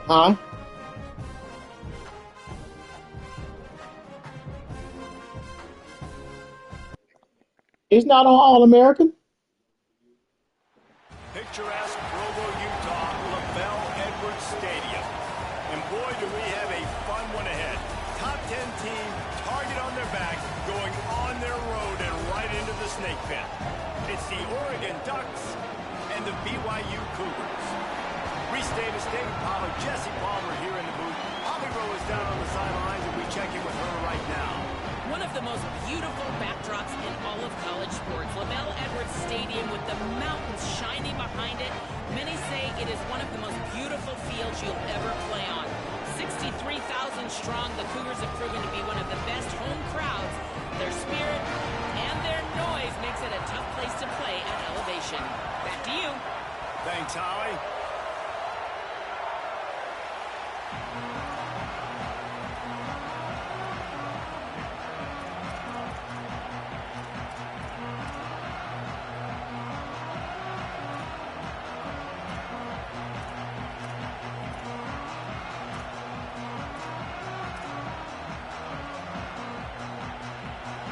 Huh? He's not on All American. Picturesque Provo, Utah, LaBelle Edwards Stadium. And boy, do we have a fun one ahead. Top 10 team, target on their back, going on their road and right into the snake pit. It's the Oregon Ducks and the BYU Cougars. Reese Davis, David Pollard, Jesse Palmer here in the booth. Holly Rowe is down on the sidelines, and we check in with her right now. One of the most beautiful backdrops in all of college sports. LaBelle Edwards Stadium with the mountains shining behind it. Many say it is one of the most beautiful fields you'll ever play on. 63,000 strong, the Cougars have proven to be one of the best home crowds. Their spirit and their noise makes it a tough place to play at elevation. Back to you. Thanks, Holly.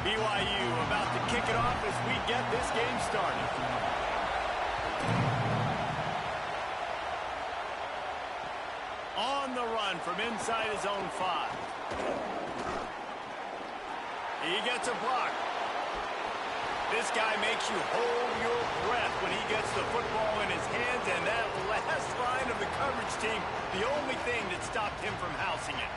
BYU about to kick it off as we get this game started. On the run from inside his own 5. He gets a block. This guy makes you hold your breath when he gets the football in his hands, and that last line of the coverage team, the only thing that stopped him from housing it.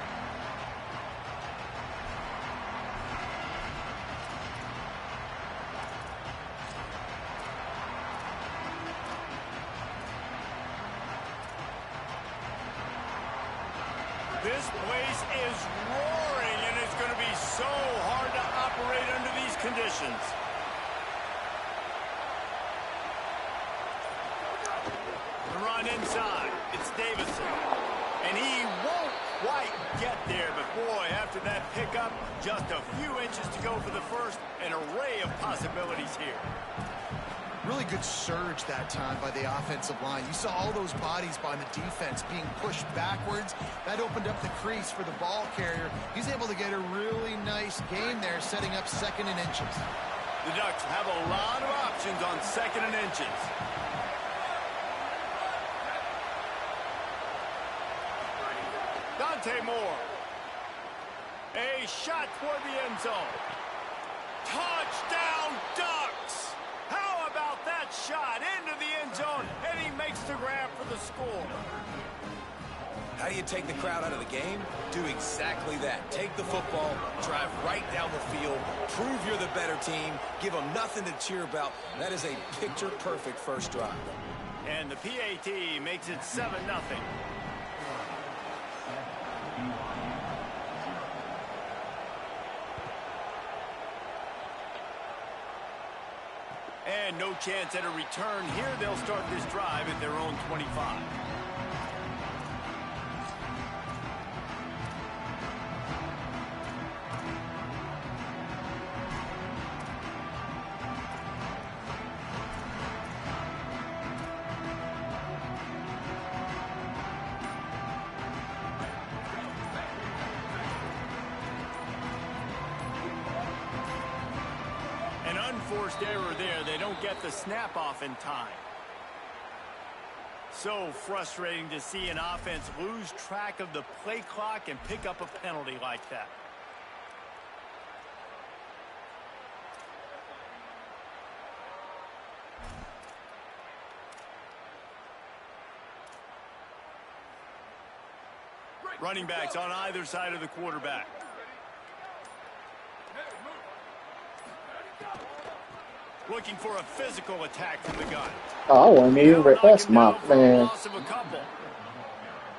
This place is roaring, and it's going to be so hard to operate under these conditions. The run inside. It's Davison. And he won't quite get there, but boy, after that pickup, just a few inches to go for the first. An array of possibilities here. Really good surge that time by the offensive line. You saw all those bodies by the defense being pushed backwards. That opened up the crease for the ball carrier. He's able to get a really nice gain there, setting up 2nd and inches. The Ducks have a lot of options on 2nd and inches. Dante Moore. A shot toward the end zone. Touchdown, Ducks! How about that shot into the end zone, and he makes the grab for the score. How do you take the crowd out of the game? Do exactly that. Take the football, drive right down the field, prove you're the better team, give them nothing to cheer about. That is a picture-perfect first drive. And the PAT makes it 7-0. And no chance at a return here. They'll start this drive at their own 25. Unforced error there. They don't get the snap off in time. So frustrating to see an offense lose track of the play clock and pick up a penalty like that. Running backs on either side of the quarterback. Looking for a physical attack from the gun. Oh, I wasn't even ready. That's my man.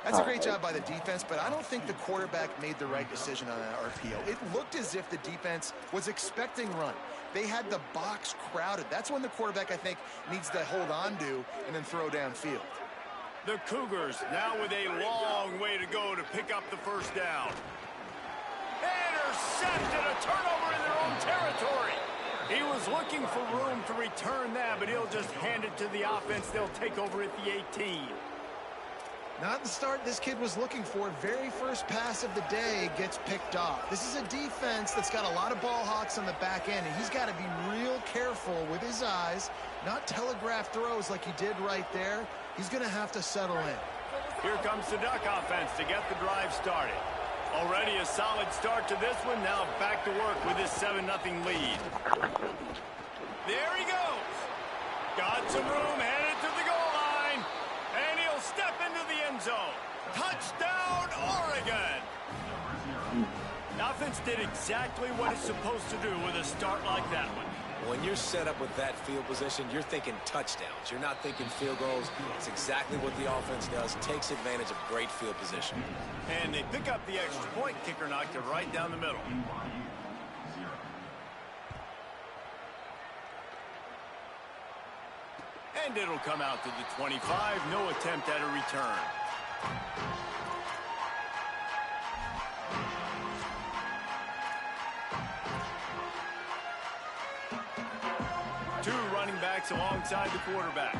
That's a great job by the defense, but I don't think the quarterback made the right decision on that RPO. It looked as if the defense was expecting run. They had the box crowded. That's when the quarterback, I think, needs to hold on to and then throw downfield. The Cougars now with a long way to go to pick up the first down. Intercepted, a turnover in their own territory. He was looking for room to return that, but he'll just hand it to the offense. They'll take over at the 18. Not the start this kid was looking for. Very first pass of the day gets picked off. This is a defense that's got a lot of ball hawks on the back end, and he's got to be real careful with his eyes, not telegraph throws like he did right there. He's going to have to settle in. Here comes the Duck offense to get the drive started. Already a solid start to this one. Now back to work with his 7-0 lead. There he goes. Got some room, headed to the goal line. And he'll step into the end zone. Touchdown, Oregon. The offense did exactly what it's supposed to do with a start like that one. When you're set up with that field position, you're thinking touchdowns. You're not thinking field goals. It's exactly what the offense does. Takes advantage of great field position. And they pick up the extra point. Kicker knocked it right down the middle. And it'll come out to the 25. No attempt at a return. Two running backs alongside the quarterback.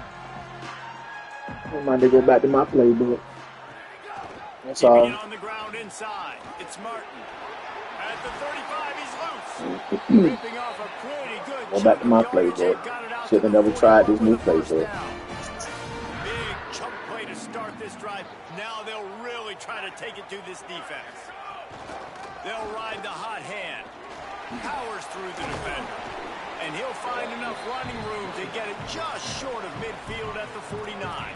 I'm about to go back to my playbook. That's Keeping all. it on the ground inside. It's Martin. At the 35, he's loose. Ripping off a pretty good Go back to my playbook. Should have never tried this new playbook. Big chunk play to start this drive. Now they'll really try to take it to this defense. They'll ride the hot hand. Powers through the defender. And he'll find enough running room to get it just short of midfield at the 49.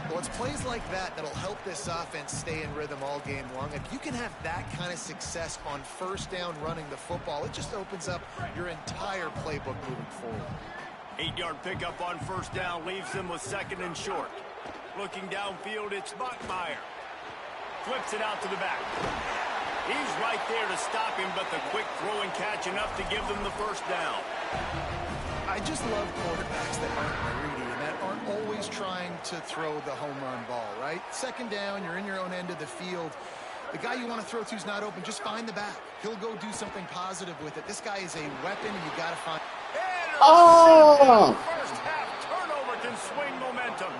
Well, it's plays like that that'll help this offense stay in rhythm all game long. If you can have that kind of success on first down running the football, it just opens up your entire playbook moving forward. 8-yard pickup on first down leaves them with 2nd and short. Looking downfield, it's Buckmeyer. Flips it out to the back. He's right there to stop him, but the quick throw and catch enough to give them the first down. I just love quarterbacks that aren't greedy and that aren't always trying to throw the home run ball, right? 2nd down, you're in your own end of the field. The guy you want to throw to is not open. Just find the back. He'll go do something positive with it. This guy is a weapon, and you got to find. Oh! First half turnover can swing momentum.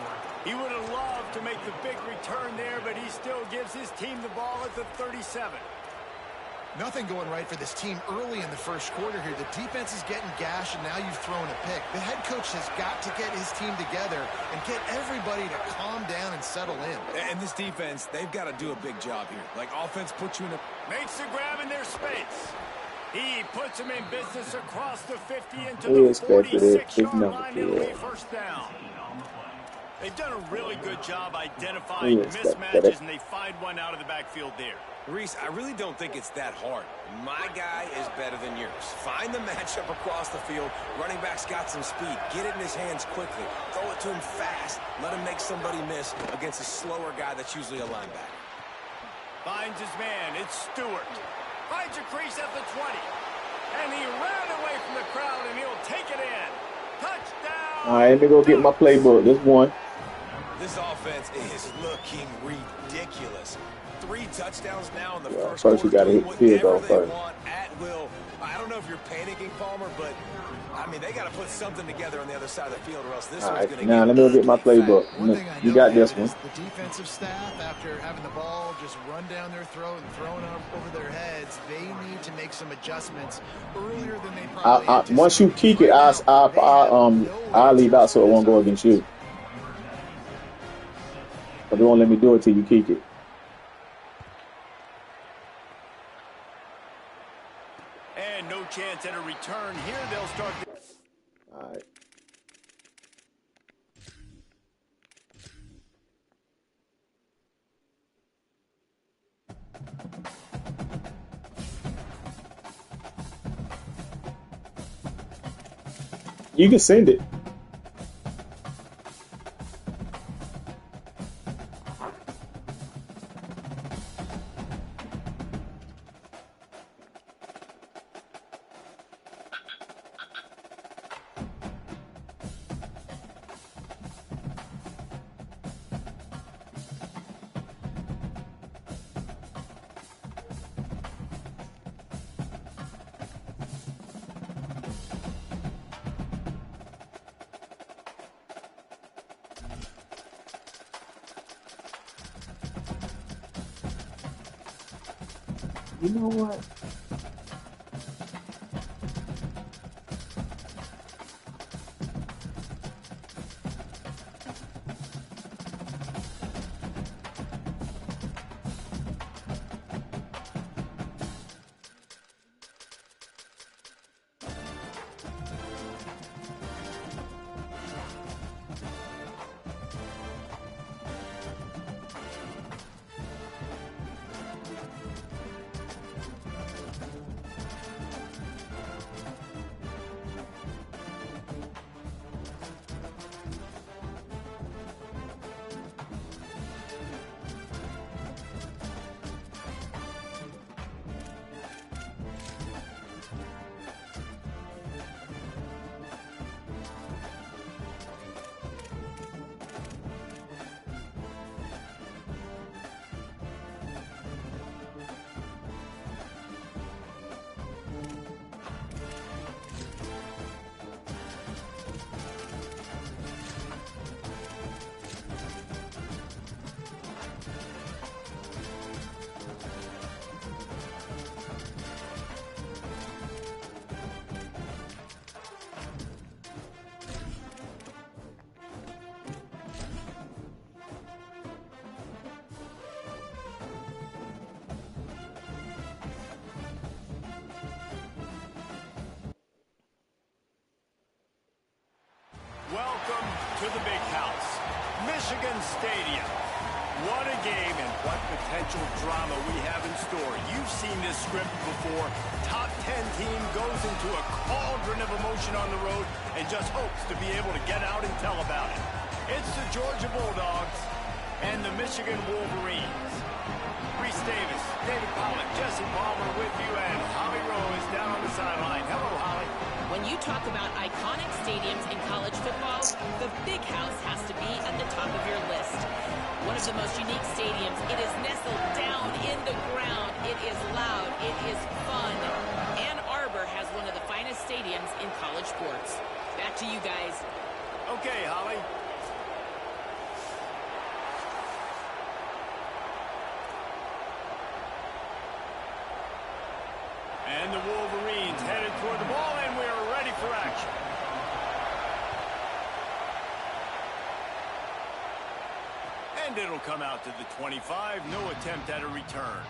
He would have loved to make the big return there, but he still gives his team the ball at the 37. Nothing going right for this team early in the first quarter here. The defense is getting gashed, and now you've thrown a pick. The head coach has got to get his team together and get everybody to calm down and settle in. And this defense, they've got to do a big job here. Like, offense puts you in a... Makes the grab in their space. He puts them in business across the 50 into We the expected it. It's 46-yard never line. It'll be good. first down. They've done a really good job identifying We expected mismatches, it. and they find one out of the backfield there. Reese, I really don't think it's that hard. My guy is better than yours. Find the matchup across the field. Running back's got some speed. Get it in his hands quickly. Throw it to him fast. Let him make somebody miss against a slower guy that's usually a linebacker. Finds his man. It's Stewart. Finds a crease at the 20. And he ran away from the crowd, and he'll take it in. Touchdown! All right, let me go get my playbook. This one. This offense is looking ridiculous. 3 touchdowns now in the first first you quarter. gotta hit the field goal Whatever they first. want at will. I don't know if you're panicking, Palmer, but I mean, they got to put something together on the other side of the field, or else this All one's right, going to now get let me go get my ugly playbook. fast. One thing I You know, got this David, one. is the defensive staff, after having the ball just run down their throat and thrown up over their heads, they need to make some adjustments earlier than they probably Once you kick it, I'll leave out so it won't go against you. But they won't let me do it till you kick it. And no chance at a return here. They'll start. All right. You can send it. You know what? Welcome to the big house, Michigan Stadium. What a game and what potential drama we have in store. You've seen this script before. Top 10 team goes into a cauldron of emotion on the road and just hopes to be able to get out and tell about it. It's the Georgia Bulldogs and the Michigan Wolverines. Reese Davis, David Pollack, Jesse Palmer with you, and Holly Rowe is down on the sideline. Hello, Holly. When you talk about iconic stadiums in college football, the Big House has to be at the top of your list. One of the most unique stadiums. It is nestled down in the ground. It is loud. It is fun. Ann Arbor has one of the finest stadiums in college sports. Back to you guys. Okay, Holly. And the Wolverines headed toward the ball, and we are ready for action. And it'll come out to the 25. No attempt at a return.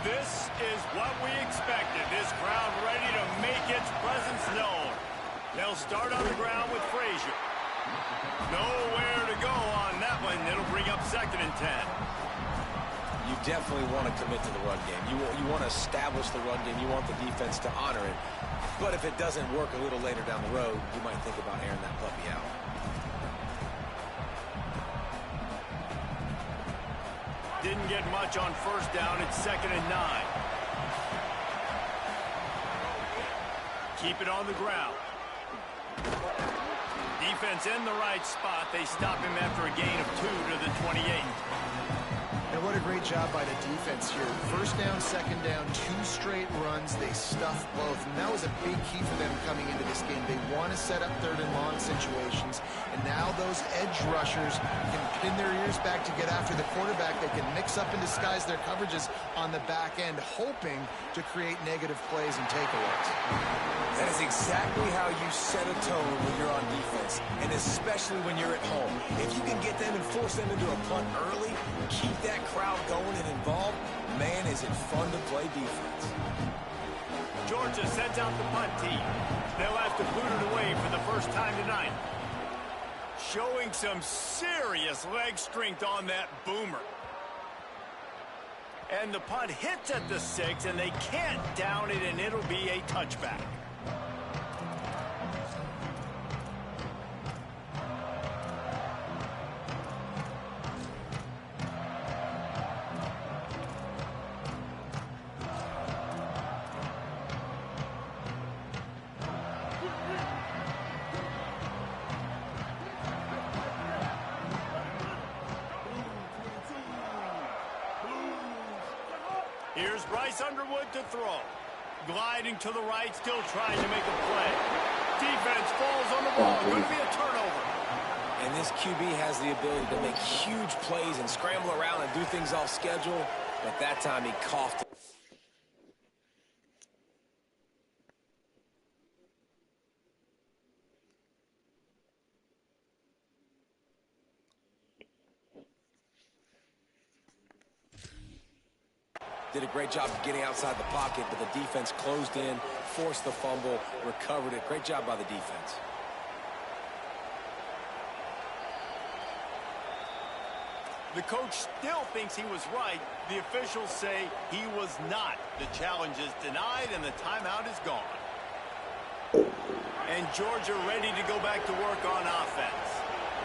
This is what we expected. This crowd ready to make its presence known. They'll start on the ground with Frazier. Nowhere to go on that one. It'll bring up 2nd and 10. You definitely want to commit to the run game. You want to establish the run game. You want the defense to honor it. But if it doesn't work a little later down the road, you might think about airing that puppy out. Didn't get much on 1st down. It's 2nd and 9. Keep it on the ground. Defense in the right spot. They stop him after a gain of 2 to the 28. And what a great job by the defense here. 1st down, 2nd down, 2 straight runs. They stuffed both, and that was a big key for them coming into this game. They want to set up 3rd and long situations, and now those edge rushers can pin their ears back to get after the quarterback. They can mix up and disguise their coverages on the back end, hoping to create negative plays and takeaways. That is exactly how you set a tone when you're on defense, and especially when you're at home. If you can get them and force them into a punt early, keep that crowd going and involved, man, is it fun to play defense. Georgia sends out the punt team. They'll have to boot it away for the first time tonight. Showing some serious leg strength on that boomer. And the punt hits at the 6, and they can't down it, and it'll be a touchback. Here's Bryce Underwood to throw. Gliding to the right, still trying to make a play. Defense falls on the ball. Going to be a turnover. And this QB has the ability to make huge plays and scramble around and do things off schedule. But that time he coughed. Did a great job of getting outside the pocket, but the defense closed in, forced the fumble, recovered it. Great job by the defense. The coach still thinks he was right. The officials say he was not. The challenge is denied, and the timeout is gone. And Georgia ready to go back to work on offense.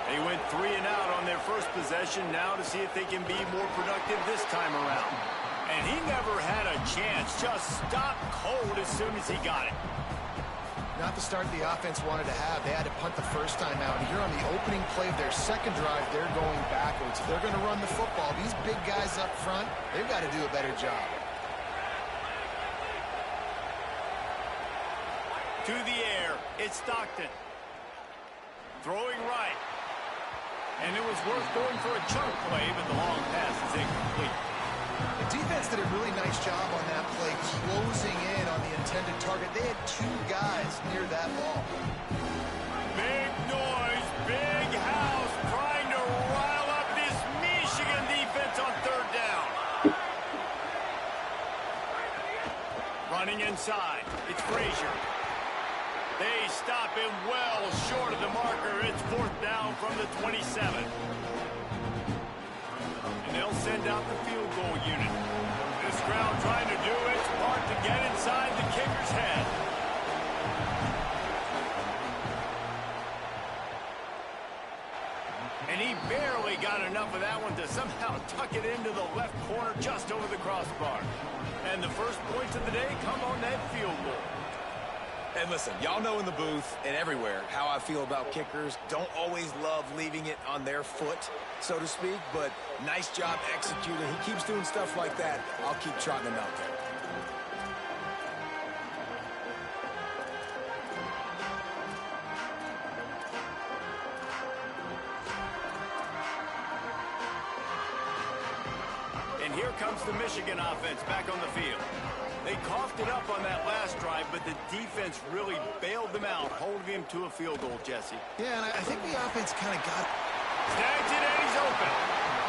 They went 3 and out on their first possession, now to see if they can be more productive this time around. And he never had a chance, just stopped cold as soon as he got it. Not the start the offense wanted to have. They had to punt the first time out. And here on the opening play of their second drive, they're going backwards. If they're going to run the football, these big guys up front, they've got to do a better job. To the air, it's Stockton. Throwing right. And it was worth going for a chunk play, but the long pass is incomplete. The defense did a really nice job on that play, closing in on the intended target. They had 2 guys near that ball. Big noise, big house, trying to rile up this Michigan defense on 3rd down. Running inside, it's Frazier. They stop him well short of the marker. It's 4th down from the 27. And they'll send out the field goal unit. This crowd trying to do its part to get inside the kicker's head. And he barely got enough of that one to somehow tuck it into the left corner just over the crossbar. And the first points of the day come on that field goal. And listen, y'all know in the booth and everywhere how I feel about kickers. Don't always love leaving it on their foot, so to speak, but nice job executing. He keeps doing stuff like that. I'll keep trotting him out there. And here comes the Michigan offense back on the field. They coughed it up on that last drive, but the defense really bailed them out, holding him to a field goal, Jesse. Yeah, and I think the offense kind of got it. Snags it, and he's open.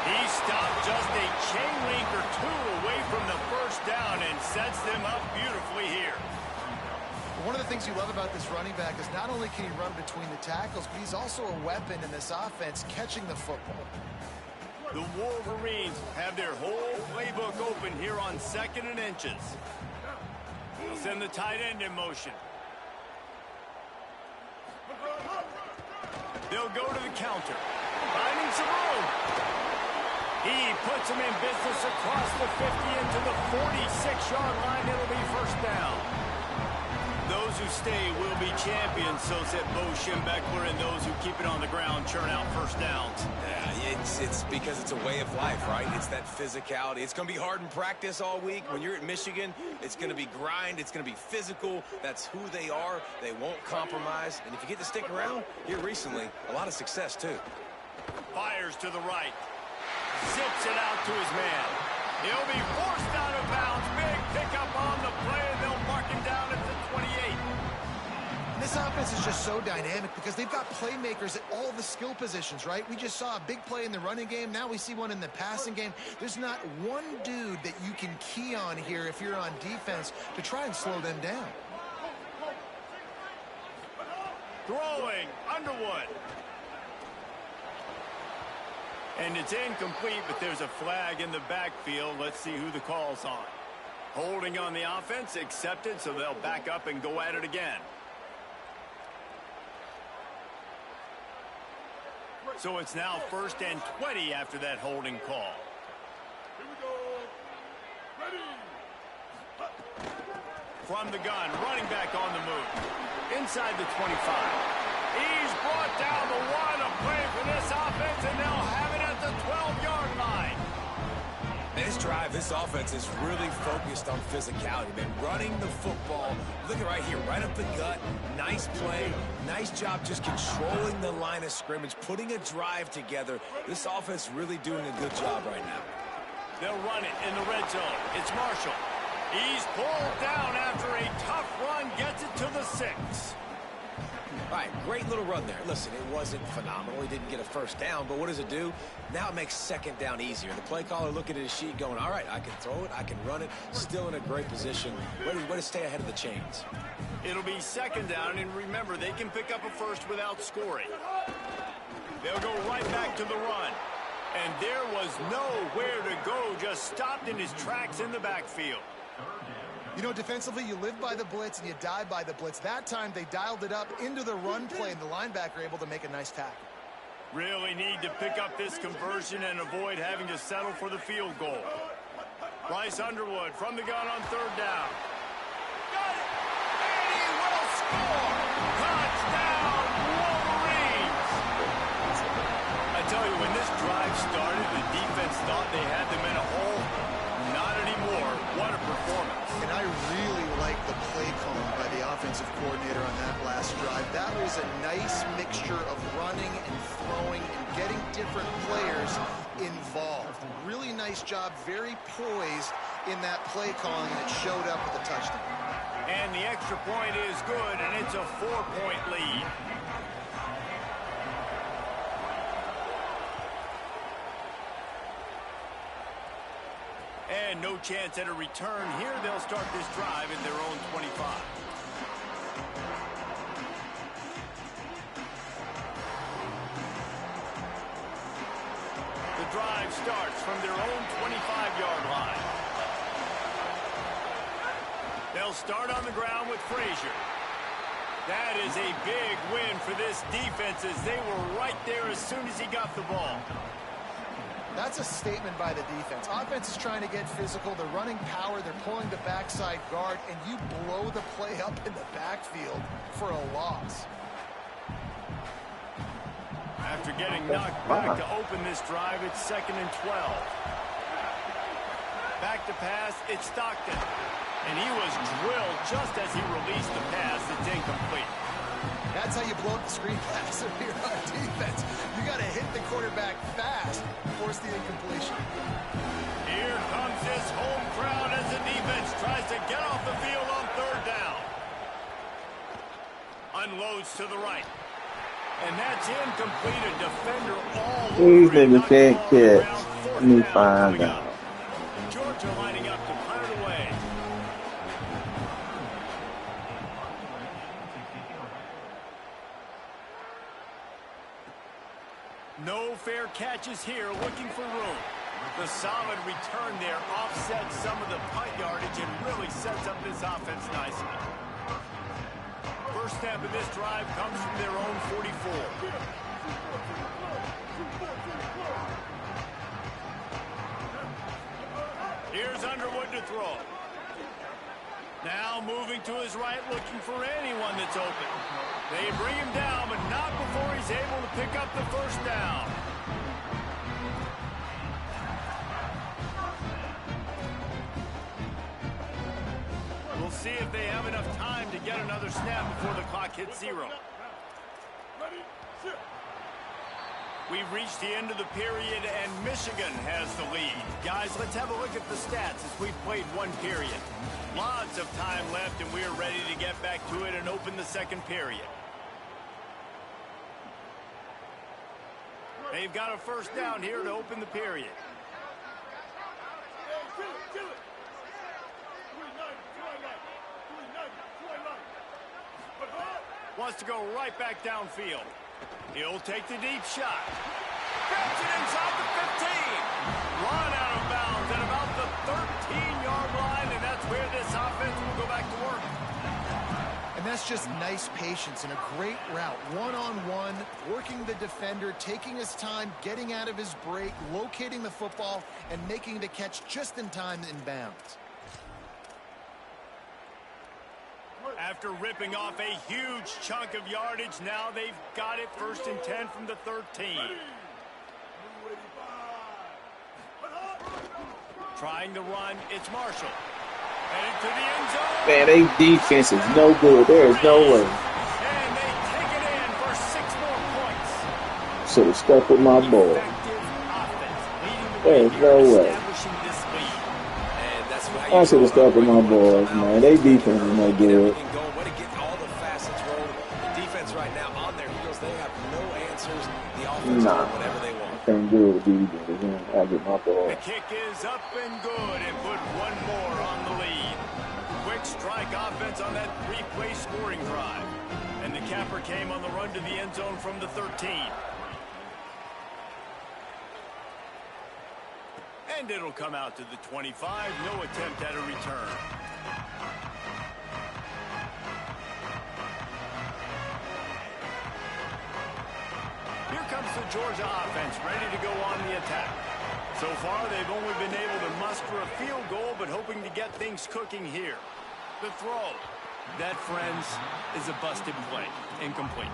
He stopped just a chain link or 2 away from the first down and sets them up beautifully here. One of the things you love about this running back is not only can he run between the tackles, but he's also a weapon in this offense, catching the football. The Wolverines have their whole playbook open here on 2nd and inches. They'll send the tight end in motion. They'll go to the counter. Finding some room. He puts them in business across the 50 into the 46-yard line. It'll be 1st down. Those who stay will be champions, so said Bo Schembechler, and those who keep it on the ground churn out 1st downs. Yeah, it's because it's a way of life, right? It's that physicality. It's going to be hard in practice all week. When you're at Michigan, it's going to be grind. It's going to be physical. That's who they are. They won't compromise. And if you get to stick around, here recently, a lot of success, too. Fires to the right. Zips it out to his man. He'll be forced out of bounds. Big pickup on the play, and they'll mark him down at the 28. This offense is just so dynamic because they've got playmakers at all the skill positions, right? We just saw a big play in the running game. Now we see one in the passing game. There's not one dude that you can key on here if you're on defense to try and slow them down. Throwing, Underwood. And it's incomplete, but there's a flag in the backfield. Let's see who the call's on. Holding on the offense, accepted, so they'll back up and go at it again. So it's now 1st and 20 after that holding call. Here we go. Ready. From the gun, running back on the move. Inside the 25. He's brought down the 1, a play for this offense, and they'll have it at the 12-yard line. This drive, this offense is really focused on physicality, man. Running the football. Look at right here, right up the gut. Nice play. Nice job just controlling the line of scrimmage, putting a drive together. This offense really doing a good job right now. They'll run it in the red zone. It's Marshall. He's pulled down after a tough run, gets it to the 6. All right, great little run there. Listen, it wasn't phenomenal. He didn't get a first down, but what does it do? Now it makes second down easier. The play caller looking at his sheet going, all right, I can throw it, I can run it, still in a great position. Way to stay ahead of the chains. It'll be second down, and remember, they can pick up a first without scoring. They'll go right back to the run. And there was nowhere to go, just stopped in his tracks in the backfield. You know, defensively, you live by the blitz and you die by the blitz. That time, they dialed it up into the run play, and the linebacker able to make a nice tackle. Really need to pick up this conversion and avoid having to settle for the field goal. Bryce Underwood from the gun on third down. Got it! And he will score! Touchdown, Wolverines! I tell you, when this drive started, the defense thought they had them in a hole. Not anymore. What a performance. And I really like the play calling by the offensive coordinator on that last drive. That was a nice mixture of running and throwing and getting different players involved. Really nice job, very poised in that play calling, and it showed up with a touchdown. And the extra point is good, and it's a 4-point lead. And no chance at a return here. They'll start this drive in their own 25. The drive starts from their own 25-yard line. They'll start on the ground with Frazier. That is a big win for this defense, as they were right there as soon as he got the ball. That's a statement by the defense. Offense is trying to get physical. They're running power. They're pulling the backside guard, and you blow the play up in the backfield for a loss. After getting knocked back to open this drive, it's 2nd and 12. Back to pass, it's Stockton. And he was drilled just as he released the pass. It's incomplete. That's how you blow up the screen pass if you're on defense. You got to hit the quarterback fast, force the incompletion. Here comes this home crowd as the defense tries to get off the field on third down. Unloads to the right. And that's incomplete. A defender all over. These niggas can't catch. Let me find out. Georgia lining up to punt it away. No fair catches here, looking for room. The solid return there offsets some of the punt yardage and really sets up this offense nicely. First snap of this drive comes from their own 44. Here's Underwood to throw. Now moving to his right, looking for anyone that's open. They bring him down, but not before he's able to pick up the first down. We'll see if they have enough time to get another snap before the clock hits 0. We've reached the end of the period, and Michigan has the lead. Guys, let's have a look at the stats as we've played one period. Lots of time left, and we're ready to get back to it and open the second period. They've got a first down here to open the period. Wants to go right back downfield. He'll take the deep shot. Grabs it inside the 15. Run out of bounds at about the 13-yard line, and that's where this offense will go back to work. And that's just nice patience and a great route. One-on-one, working the defender, taking his time, getting out of his break, locating the football, and making the catch just in time in bounds. After ripping off a huge chunk of yardage, now they've got it 1st and 10 from the 13. Trying to run, it's Marshall. Headed to the end zone. Man, they defense is no good. There is no way. And they take it in for 6 more points. Should have stuck with my boy. Effective offense, leading the There is way no here, way. establishing this lead. And that's how I you should have go stuck about with where my you wanna boys, come out. man. They defense is no Get good. everything going. Way to get all the facets rolling. The defense right now on their heels. They have no answers. The offense Nah, doing whatever they want. can't do it with these guys, man. I get my The boy. kick is up and good and put one more on the lead. Quick strike offense on that 3-play scoring drive. And the capper came on the run to the end zone from the 13. And it'll come out to the 25. No attempt at a return. Here comes the Georgia offense, ready to go on the attack. So far, they've only been able to muster a field goal, but hoping to get things cooking here. The throw. That, friends, is a busted play. Incomplete.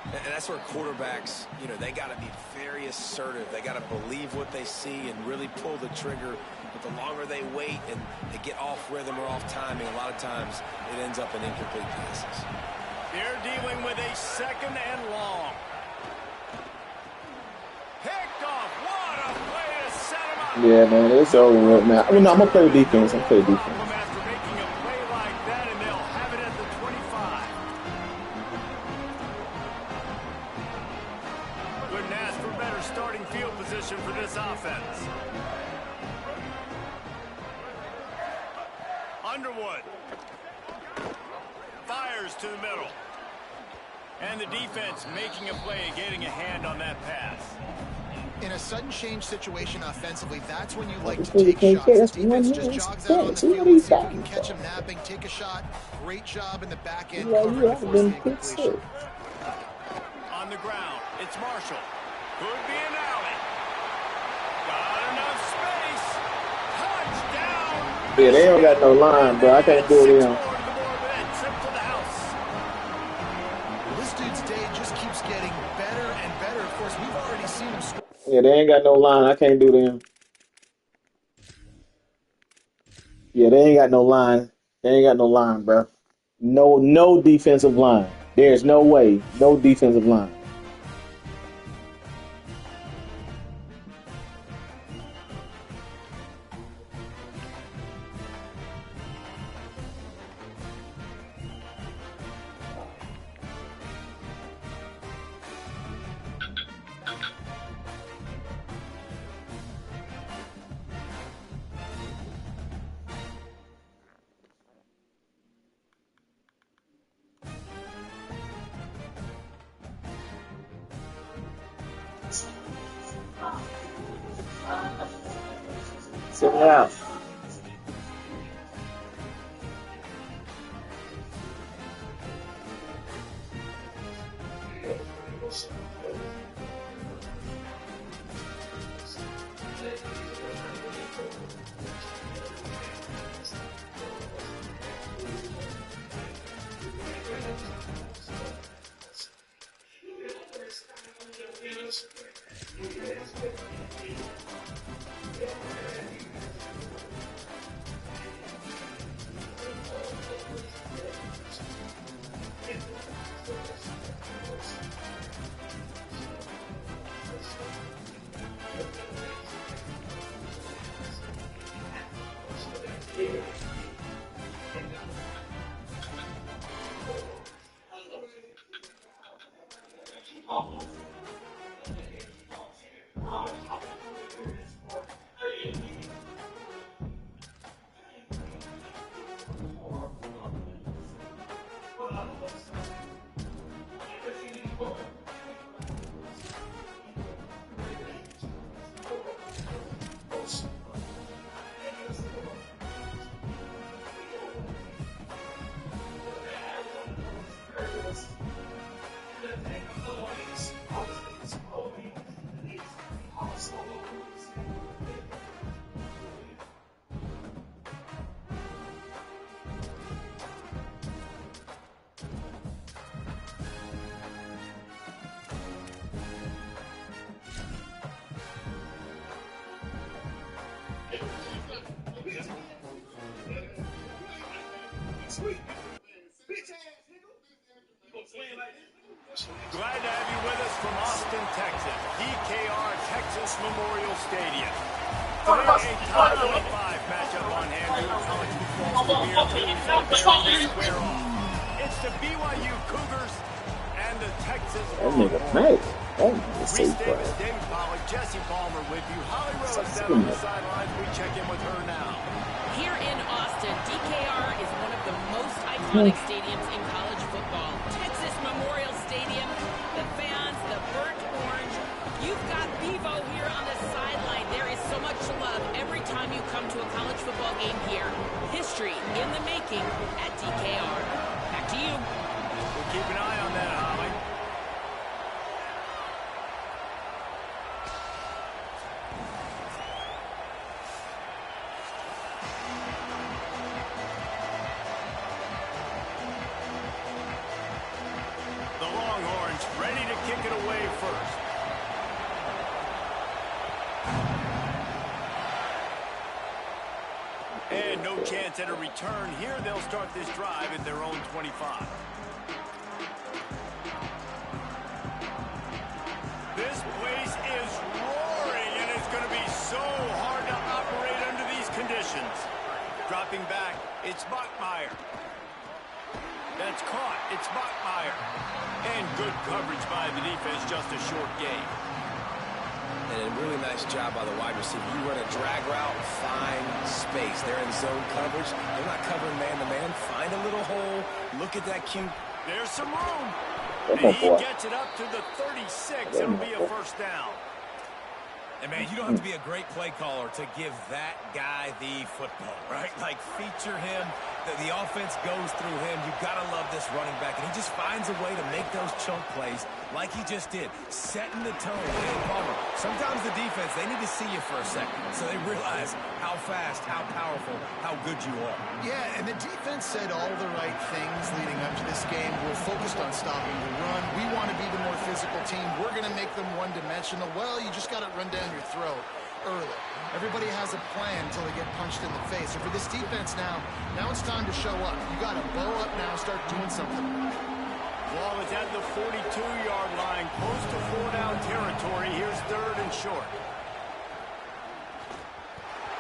And that's where quarterbacks, you know, they got to be very assertive. They got to believe what they see and really pull the trigger. But the longer they wait and they get off rhythm or off timing, a lot of times it ends up in incomplete passes. They're dealing with a 2nd and long. Picked off. What a way to set him up. Yeah, man, it's over with, man. I mean, no, I'm gonna play defense. I'm gonna play defense. After making a play like that, and they'll have it at the 25. Couldn't ask for better starting field position for this offense. Underwood fires to the middle. And the defense making a play and getting a hand on that pass. In a sudden change situation offensively, that's when you like to That's take what you shots. can't- that's Defense one just man's jogs out on the stance. See what field he's and see if you talking can catch him about. napping, take a shot. Great job in the back end Yeah, covering you to have force been the picked incompletion. sick. On the ground, it's Marshall. Could be an alley. Got enough space. Touchdown. Yeah, they don't got no line, bro. I can't do it. This dude's day just keeps getting better and better. Of course, we've already seen him score. Yeah, they ain't got no line. I can't do them. Yeah, they ain't got no line. They ain't got no line, bro. No defensive line. There's no way. No defensive line. Sit down. Glad to have you with us from Austin, Texas. DKR Texas Memorial Stadium. Today, a top 25 matchup on hand here with college football's premier teams preparing to square off. It's the BYU Cougars and the Texas Longhorns. Reese Davis, David Pollack, Jesse Palmer with you. Holly Rose down on the sidelines. We check in with her now. Here in Austin, DKR is one of the most iconic stadiums in college football. Texas Memorial Stadium, the fans, the burnt orange. You've got Bevo here on the sideline. There is so much love every time you come to a college football game here. History in the making at DKR. Back to you. We'll keep an eye on that, Holly. Ready to kick it away first. And no chance at a return here. They'll start this drive at their own 25. This place is roaring, and it's going to be so hard to operate under these conditions. Dropping back, it's Bachmeier. That's caught. It's Bachmeier. And good coverage by the defense, just a short gain. And a really nice job by the wide receiver. You run a drag route, find space. They're in zone coverage. They're not covering man-to-man. Find a little hole. Look at that cue. There's some room. And he gets it up to the 36. It'll be a first down. And, man, you don't have to be a great play caller to give that guy the football, right? Like, feature him. The offense goes through him. You've got to love this running back. And he just finds a way to make those chunk plays like he just did, setting the tone. And Palmer, sometimes the defense, they need to see you for a second so they realize how fast, how powerful, how good you are. Yeah, and the defense said all the right things leading up to this game. We're focused on stopping the run. We want to be the more physical team. We're going to make them one-dimensional. Well, you just got to run down your throat early. Everybody has a plan until they get punched in the face. And for this defense now it's time to show up. You got to bow up now and start doing something. Ball is at the 42-yard line, close to 4-down territory. Here's third and short.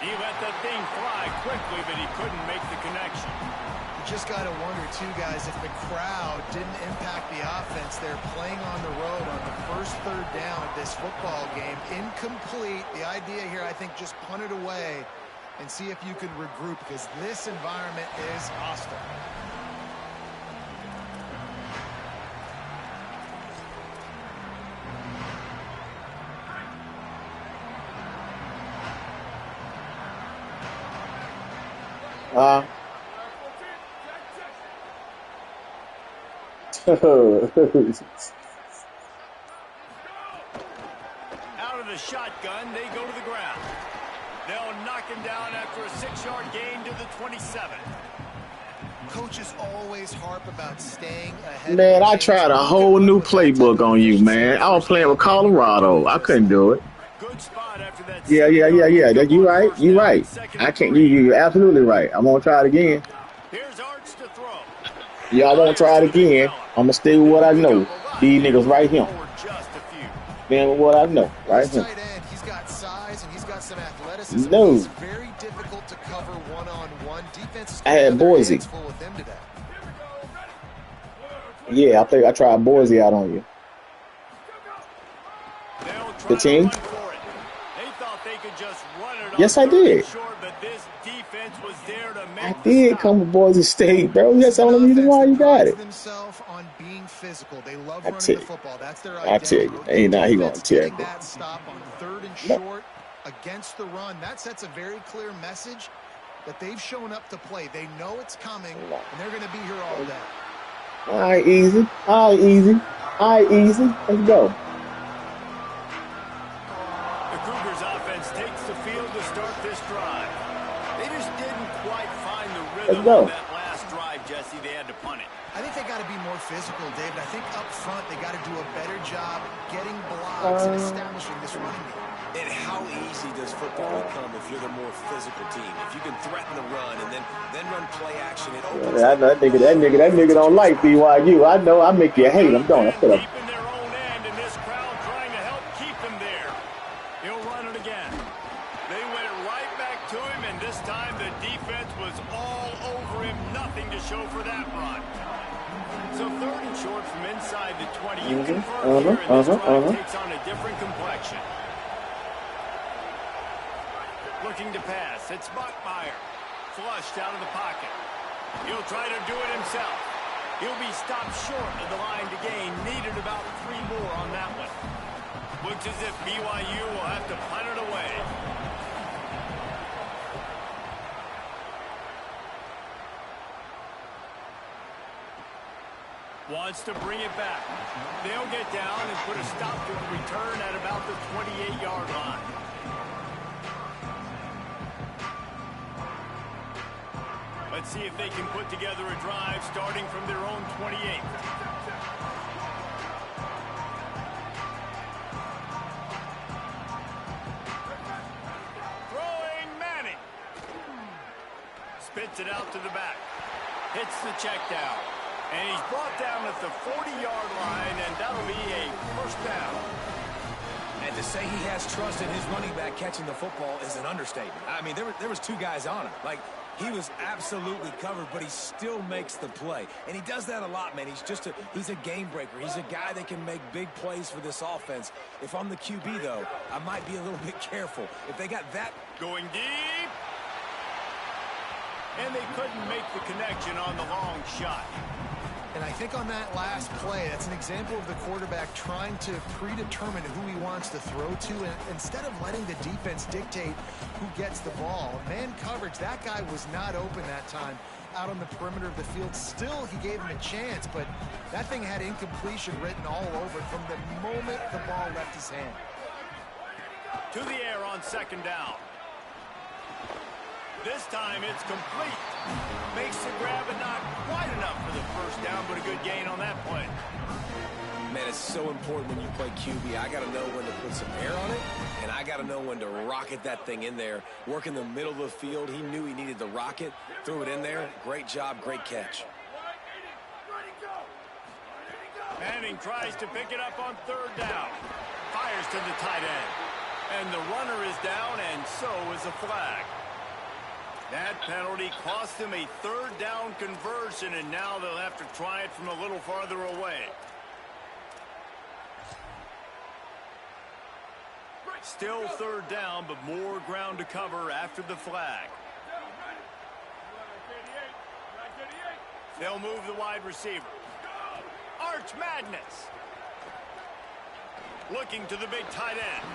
He let that thing fly quickly, but he couldn't make the connection. You just got to wonder, too, guys, if the crowd didn't impact the offense. They're playing on the road on the first third down of this football game. Incomplete. The idea here, I think, just punt it away and see if you can regroup, because this environment is hostile. Out of the shotgun, they go to the ground. They'll knock him down after a 6-yard gain to the 27. Coaches always harp about staying ahead. Man, I tried a whole new playbook on you, man. I was playing with Colorado. I couldn't do it. Good spot after that. Yeah. You right. You right. I can't. You're absolutely right. I'm gonna try it again. Here's Arts to throw. Yeah, I won't try it again. I'm gonna stay with what I know. These niggas right here. Man, with what I know, right here. He's got size and he's got some athleticism. No. It's very difficult to cover one-on-one. Defense. I had Boise. Yeah, I think I tried Boise out on you. The team. Yes, I did. I did come with Boise State, bro. That's the only reason why you got it. On being physical. They love I running tell the you. football. That's their I tell identity. you, ain't not he gonna tell you. That stop on third and short against the run. That sets a very clear message that they've shown up to play. They know it's coming, and they're going to be here all day. All right, easy. All right, easy. All right, easy. Let's go. The Cougars offense takes the field to start this drive. They just didn't quite find the rhythm on that last drive, Jesse. They had to punt it. I think they got to be more physical, David. I think up front they got to do a better job getting blocks and establishing this running game. And how easy does football become if you're the more physical team? If you can threaten the run and then run play action, it opens I up know that nigga don't like BYU. I know I make you hate him, don't I? Deep in their own end, and this crowd trying to help keep them there. He'll run it again. They went right back to him, and this time the defense was all over him. Nothing to show for that run. So 3rd and short from inside the 20. You convert here, and this drive takes on a different complexion. Looking to pass. It's Buckmeyer. Flushed out of the pocket. He'll try to do it himself. He'll be stopped short of the line to gain. Needed about 3 more on that one. Looks as if BYU will have to punt it away. Wants to bring it back. They'll get down and put a stop to the return at about the 28-yard line. Let's see if they can put together a drive starting from their own 28. Throwing Manning. Spits it out to the back. Hits the check down. And he's brought down at the 40-yard line, and that'll be a first down. And to say he has trust in his running back catching the football is an understatement. I mean, there was 2 guys on him. Like, he was absolutely covered, but he still makes the play. And he does that a lot, man. He's a game breaker. He's a guy that can make big plays for this offense. If I'm the QB, though, I might be a little bit careful. If they got that... Going deep. And they couldn't make the connection on the long shot. And I think on that last play, that's an example of the quarterback trying to predetermine who he wants to throw to, and instead of letting the defense dictate who gets the ball. Man coverage, that guy was not open that time out on the perimeter of the field. Still, he gave him a chance, but that thing had incompletion written all over it from the moment the ball left his hand. To the air on 2nd down. This time it's complete. Makes the grab, but not quite enough for the first down, but a good gain on that play. Man, it's so important when you play QB. I got to know when to put some air on it, and I got to know when to rocket that thing in there. Work in the middle of the field. He knew he needed the rocket. Threw it in there. Great job, great catch. Manning tries to pick it up on 3rd down. Fires to the tight end. And the runner is down, and so is a flag. That penalty cost him a 3rd down conversion, and now they'll have to try it from a little farther away. Still 3rd down, but more ground to cover after the flag. They'll move the wide receiver. Arch Madness. Looking to the big tight end.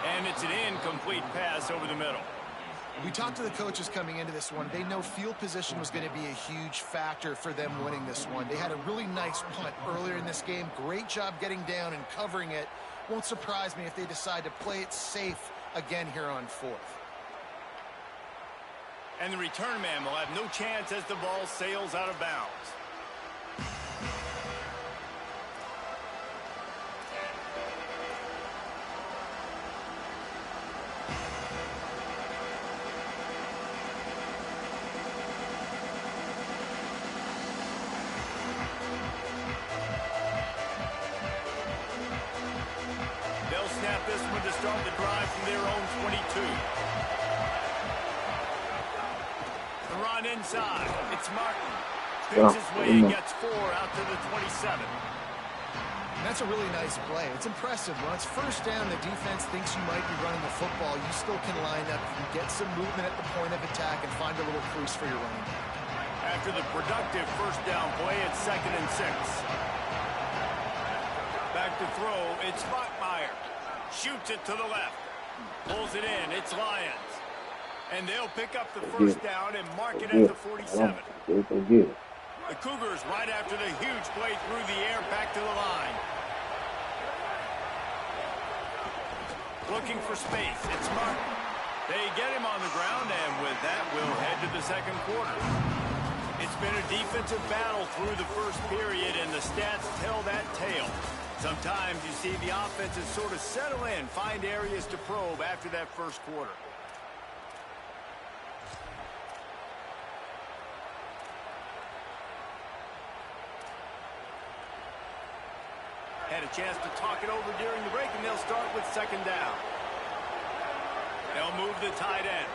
And it's an incomplete pass over the middle. We talked to the coaches coming into this one. They know field position was going to be a huge factor for them winning this one. They had a really nice punt earlier in this game. Great job getting down and covering it. Won't surprise me if they decide to play it safe again here on 4th. And the return man will have no chance as the ball sails out of bounds. Snap this one to start the drive from their own 22. The run inside. It's Martin. Spins his way and gets 4 out to the 27. And that's a really nice play. It's impressive. When it's 1st down, the defense thinks you might be running the football. You still can line up and get some movement at the point of attack and find a little crease for your running back. After the productive 1st down play, it's 2nd and 6. Back to throw. It's Buckmeyer. Shoots it to the left. Pulls it in. It's Lions. And they'll pick up the 1st down and mark it at the 47. The Cougars right after the huge play through the air back to the line. Looking for space. It's Martin. They get him on the ground, and with that, we'll head to the 2nd quarter. It's been a defensive battle through the 1st period, and the stats tell that tale. Sometimes you see the offenses sort of settle in, find areas to probe after that first quarter. Had a chance to talk it over during the break, and they'll start with second down. They'll move the tight end.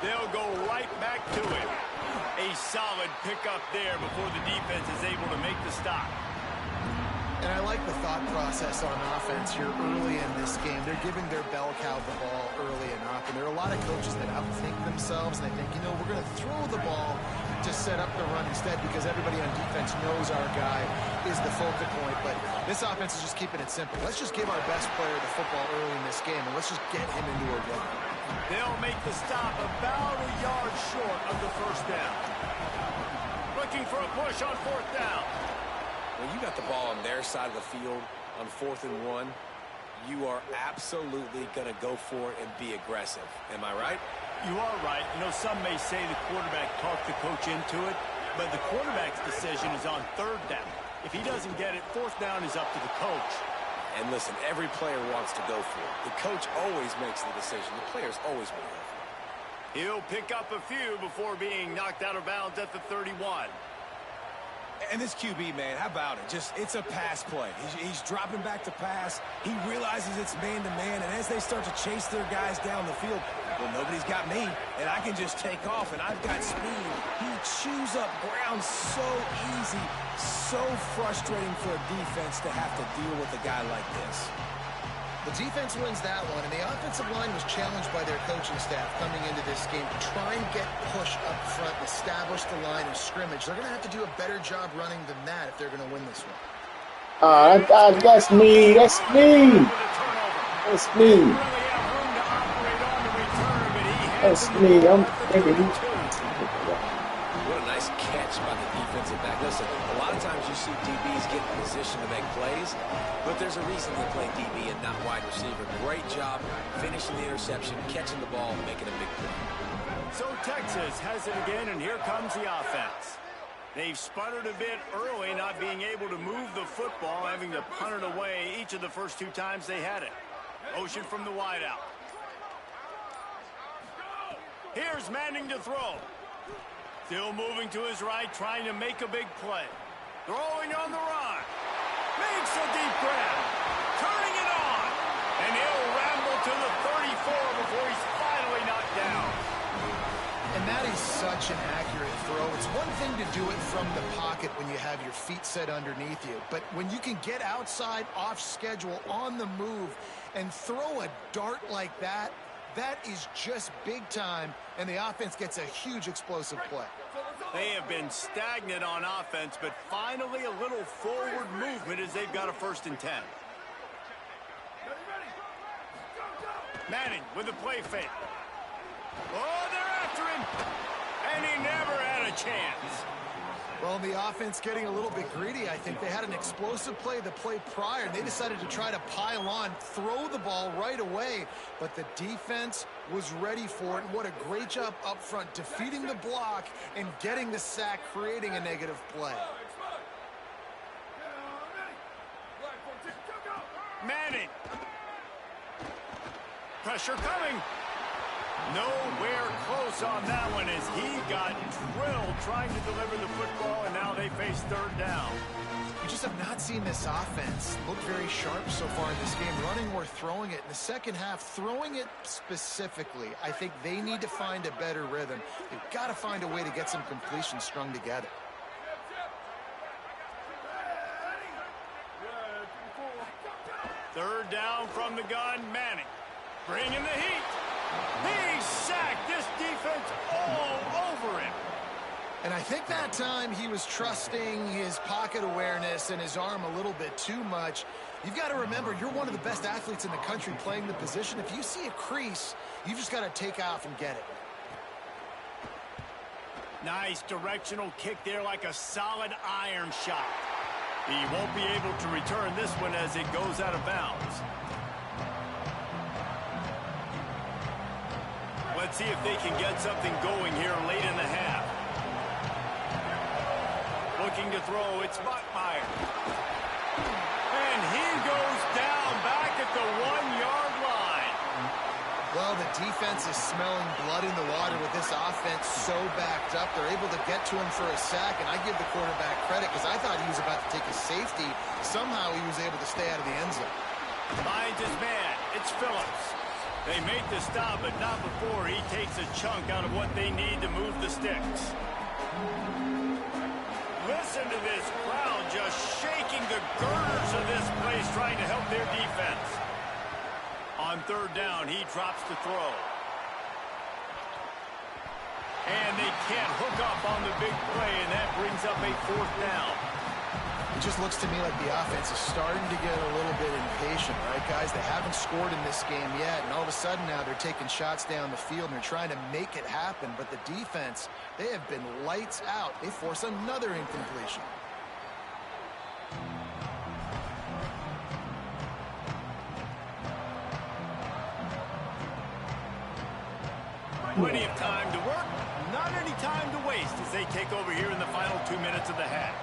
They'll go right back to it. A solid pickup there before the defense is able to make the stop. And I like the thought process on offense here early in this game. They're giving their bell cow the ball early enough. And there are a lot of coaches that outthink themselves. And they think, you know, we're going to throw the ball to set up the run instead because everybody on defense knows our guy is the focal point. But this offense is just keeping it simple. Let's just give our best player the football early in this game. And let's just get him into a rhythm. They'll make the stop about a yard short of the first down. Looking for a push on fourth down. When you got the ball on their side of the field on 4th and 1, you are absolutely going to go for it and be aggressive. Am I right? You are right. You know, some may say the quarterback talked the coach into it, but the quarterback's decision is on 3rd down. If he doesn't get it, 4th down is up to the coach. And listen, every player wants to go for it. The coach always makes the decision. The players always want to go for it. He'll pick up a few before being knocked out of bounds at the 31. And this QB, man, how about it? It's a pass play. He's dropping back to pass. He realizes it's man-to-man, and as they start to chase their guys down the field, well, nobody's got me, and I can just take off, and I've got speed. He chews up ground so easy, so frustrating for a defense to have to deal with a guy like this. The defense wins that one, and the offensive line was challenged by their coaching staff coming into this game to try and get push up front, establish the line of scrimmage. They're going to have to do a better job running than that if they're going to win this one. That's me. That's me. That's me. That's me. I'm thinking. What a nice catch by the defensive back. Listen, a lot of times you see DBs get in position to make plays, but there's a reason they play DB and not wide receiver. Great job finishing the interception, catching the ball, making a big play. So Texas has it again, and here comes the offense. They've sputtered a bit early, not being able to move the football, having to punt it away each of the first 2 times they had it. Motion from the wideout. Here's Manning to throw. Still moving to his right, trying to make a big play. Throwing on the run. Makes a deep grab. Turning it on. And he'll ramble to the 34 before he's finally knocked down. And that is such an accurate throw. It's one thing to do it from the pocket when you have your feet set underneath you. But when you can get outside, off schedule, on the move, and throw a dart like that, that is just big time, and the offense gets a huge explosive play. They have been stagnant on offense, but finally a little forward movement as they've got a 1st and 10. Manning with a play fake. Oh, they're after him, and he never had a chance. Well, the offense getting a little bit greedy. I think they had an explosive play the play prior, and they decided to try to pile on, throw the ball right away. But the defense was ready for it. And what a great job up front, defeating the block and getting the sack, creating a negative play. Manning. Pressure coming. Nowhere close on that one as he got drilled trying to deliver the football, and now they face 3rd down. We just have not seen this offense look very sharp so far in this game, running or throwing it. In the second half, throwing it specifically, I think they need to find a better rhythm. They've got to find a way to get some completions strung together. Third down from the gun, Manning. Bringing the heat. He sacked this defense all over him. And I think that time he was trusting his pocket awareness and his arm a little bit too much. You've got to remember, you're one of the best athletes in the country playing the position. If you see a crease, you've just got to take off and get it. Nice directional kick there, like a solid iron shot. He won't be able to return this one as it goes out of bounds. Let's see if they can get something going here late in the half. Looking to throw, it's Buckmeyer. And he goes down back at the 1-yard line. Well, the defense is smelling blood in the water with this offense so backed up. They're able to get to him for a sack, and I give the quarterback credit because I thought he was about to take a safety. Somehow he was able to stay out of the end zone. Finds his man. It's Phillips. They make the stop, but not before he takes a chunk out of what they need to move the sticks. Listen to this crowd just shaking the girders of this place, trying to help their defense. On third down, he drops the throw. And they can't hook up on the big play, and that brings up a fourth down. It just looks to me like the offense is starting to get a little bit impatient, right, guys? They haven't scored in this game yet, and all of a sudden now they're taking shots down the field and they're trying to make it happen. But the defense, they have been lights out. They force another incompletion. Plenty of time to work, not any time to waste as they take over here in the final 2 minutes of the half.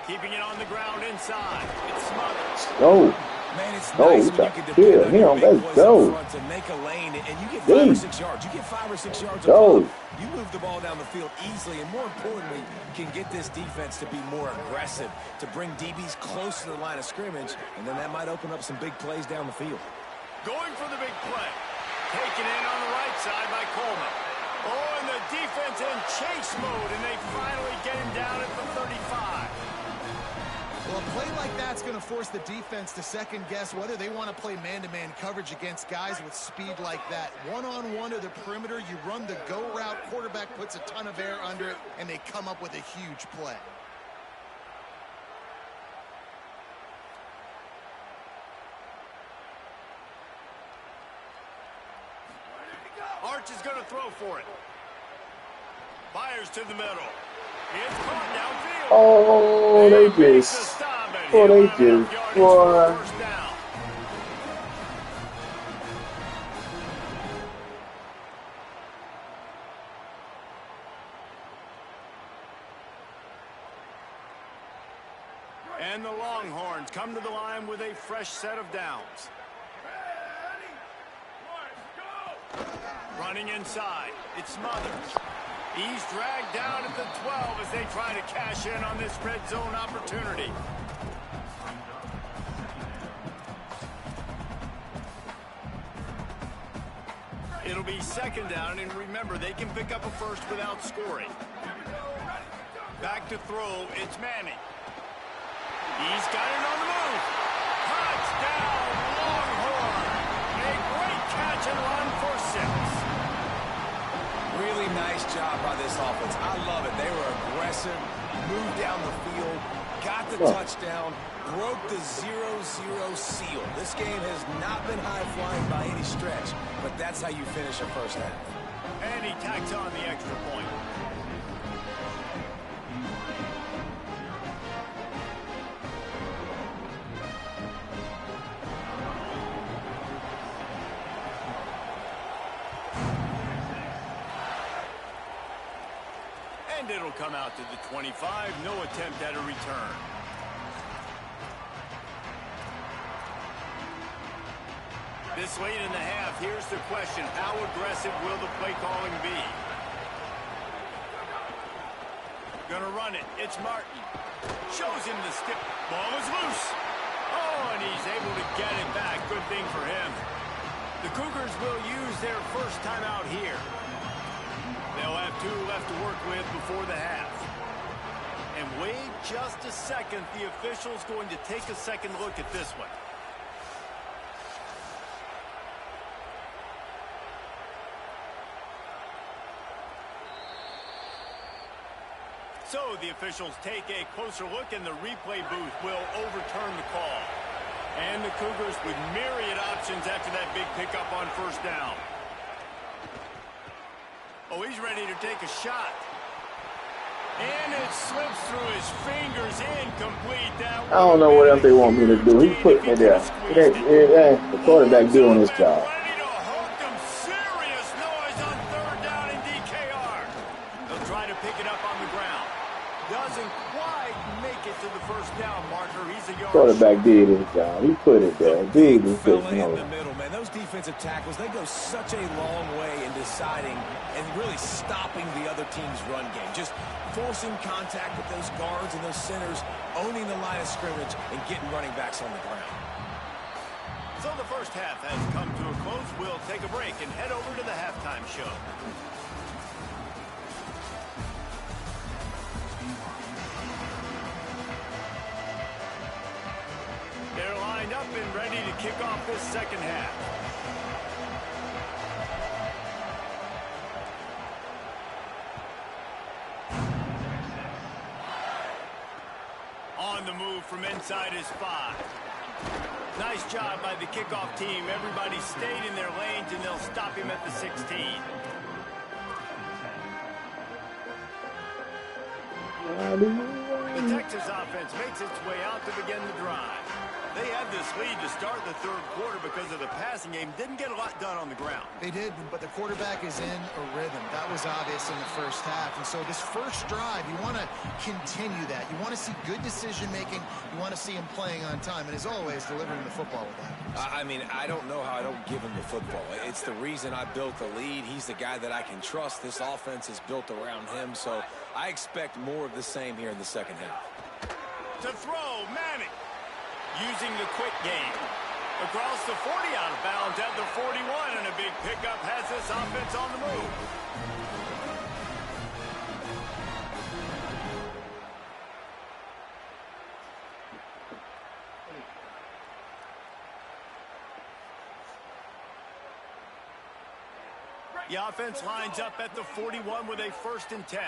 Keeping it on the ground inside. It's Smothers. Go. Man, it's nice when you can depend on your big boys up front to make a lane, and you get 5 or 6 yards. You get 5 or 6 yards above. You move the ball down the field easily, and more importantly, can get this defense to be more aggressive, to bring DBs close to the line of scrimmage, and then that might open up some big plays down the field. Going for the big play. Taken in on the right side by Coleman. Oh, and the defense in chase mode, and they finally get him down at the 35. Well, a play like that's going to force the defense to second-guess whether they want to play man-to-man coverage against guys with speed like that. One-on-one to the perimeter, you run the go route, quarterback puts a ton of air under it, and they come up with a huge play. Arch is going to throw for it. Fires to the middle. It's caught downfield. Oh, they just. Oh, they just. Boy. And the Longhorns come to the line with a fresh set of downs. Running inside, it's Smothers. He's dragged down at the 12 as they try to cash in on this red zone opportunity. It'll be second down, and remember, they can pick up a first without scoring. Back to throw, it's Manning. He's got it on the move. Touchdown, Longhorn. A great catch and run for 6. Really nice job by this offense. I love it. They were aggressive, moved down the field, got the touchdown, broke the 0-0 seal. This game has not been high-flying by any stretch, but that's how you finish a first half. And he tacks on the extra point. And it'll come out to the 25. No attempt at a return. This late in the half, here's the question. How aggressive will the play calling be? Gonna run it. It's Martin. Shows him the skip. Ball is loose. Oh, and he's able to get it back. Good thing for him. The Cougars will use their first time out here. They'll have 2 left to work with before the half. And wait just a second. The official's going to take a second look at this one. So the officials take a closer look, and the replay booth will overturn the call. And the Cougars with myriad options after that big pickup on first down. Oh, he's ready to take a shot. And it slips through his fingers, incomplete. I don't know what else they want me to do. He put me there. The quarterback doing his job. Ready to hook them. Serious noise on third down in DKR. They'll try to pick it up on the ground. Doesn't quite make it to the first down marker. He's a yard Quarterback short. did his job. He put it there. Big was Fella good. in the middle, man. Those defensive tackles, they go such a long way in deciding and really stopping the other team's run game. Just forcing contact with those guards and those centers, owning the line of scrimmage, and getting running backs on the ground. So the first half has come to a close. We'll take a break and head over to the halftime show. They're lined up and ready to kick off this second half. On the move from inside his 5. Nice job by the kickoff team. Everybody stayed in their lanes, and they'll stop him at the 16. The Texas offense makes its way out to begin the drive. They had this lead to start the third quarter because of the passing game. Didn't get a lot done on the ground. They did, but the quarterback is in a rhythm. That was obvious in the first half. And so this first drive, you want to continue that. You want to see good decision-making. You want to see him playing on time. And as always, delivering the football with that. I mean, I don't know how I don't give him the football. It's the reason I built the lead. He's the guy that I can trust. This offense is built around him. So I expect more of the same here in the second half. To throw, Manning. Using the quick game. Across the 40, out of bounds at the 41, and a big pickup has this offense on the move. The offense lines up at the 41 with a 1st and 10.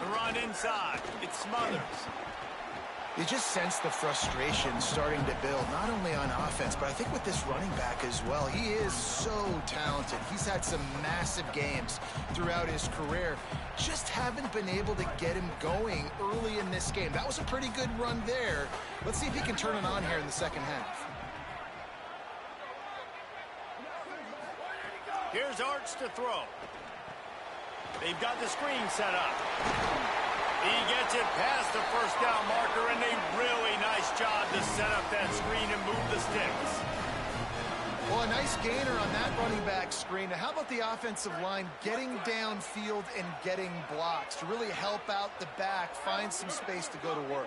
The run inside. It's Smothers. You just sense the frustration starting to build, not only on offense, but I think with this running back as well. He is so talented. He's had some massive games throughout his career. Just haven't been able to get him going early in this game. That was a pretty good run there. Let's see if he can turn it on here in the second half. Here's Arch to throw. They've got the screen set up. He gets it past the first down marker, and a really nice job to set up that screen and move the sticks. Well, a nice gainer on that running back screen. Now, how about the offensive line getting downfield and getting blocks to really help out the back, find some space to go to work?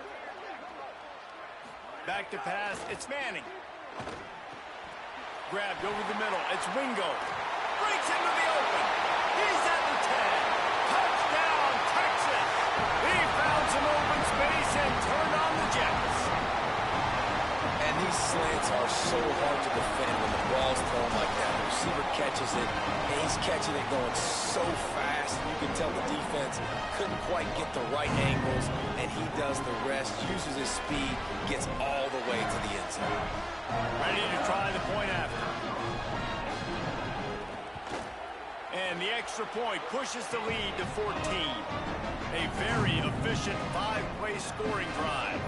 Back to pass. It's Manning. Grabbed over the middle. It's Wingo. Breaks into the open. He's at the 10. Touchdown, Texas. He found some open space and turned on the Jets. And these slants are so hard to defend when the ball's thrown like that. The receiver catches it, and he's catching it going so fast. You can tell the defense couldn't quite get the right angles, and he does the rest, uses his speed, gets all the way to the end zone. Ready to try the point after. And the extra point pushes the lead to 14. A very efficient 5-play scoring drive.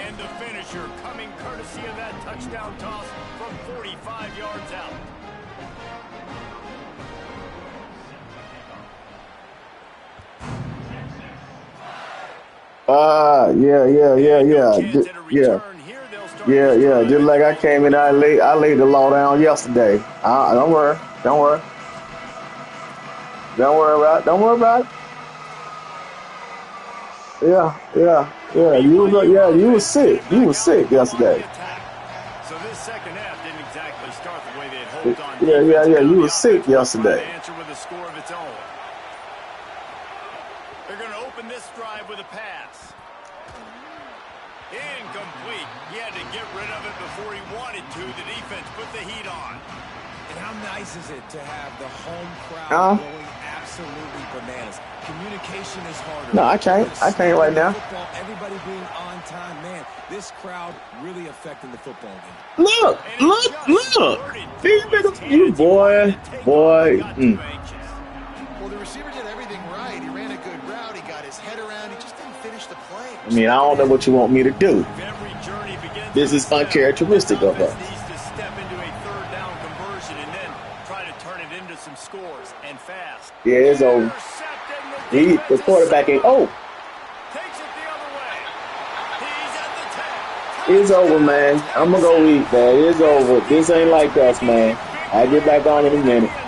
And the finisher coming courtesy of that touchdown toss from 45 yards out. Yeah. Just like I came in, I laid the law down yesterday. Don't worry. Don't worry about it. Yeah. You was sick. You was sick yesterday. So this second half didn't exactly start the way they had hoped on. Yeah. You was sick yesterday. Answer with a score of its own. They're going to open this drive with a pass. Incomplete. He had to get rid of it before he wanted to. The defense put the heat on. And how nice is it to have the home crowd going absolutely bananas? Communication is harder. No, I can't right now. Football, everybody being on time, man. This crowd really affecting the football game. Look. These niggas, you boy. Well, Well, the receiver did everything right. He ran a good route. He got his head around. He just didn't finish the play. I mean, I don't know what you want me to do. Every journey begins This is uncharacteristic of us. needs to step into a third down conversion and then try to turn it into some scores and fast. Yeah, it's over. The quarterback ain't. Oh, Takes it the other way. He's at the 10. it's over, man. I'm gonna go eat, man. It's over. This ain't like us, man. I'll get back on in a minute.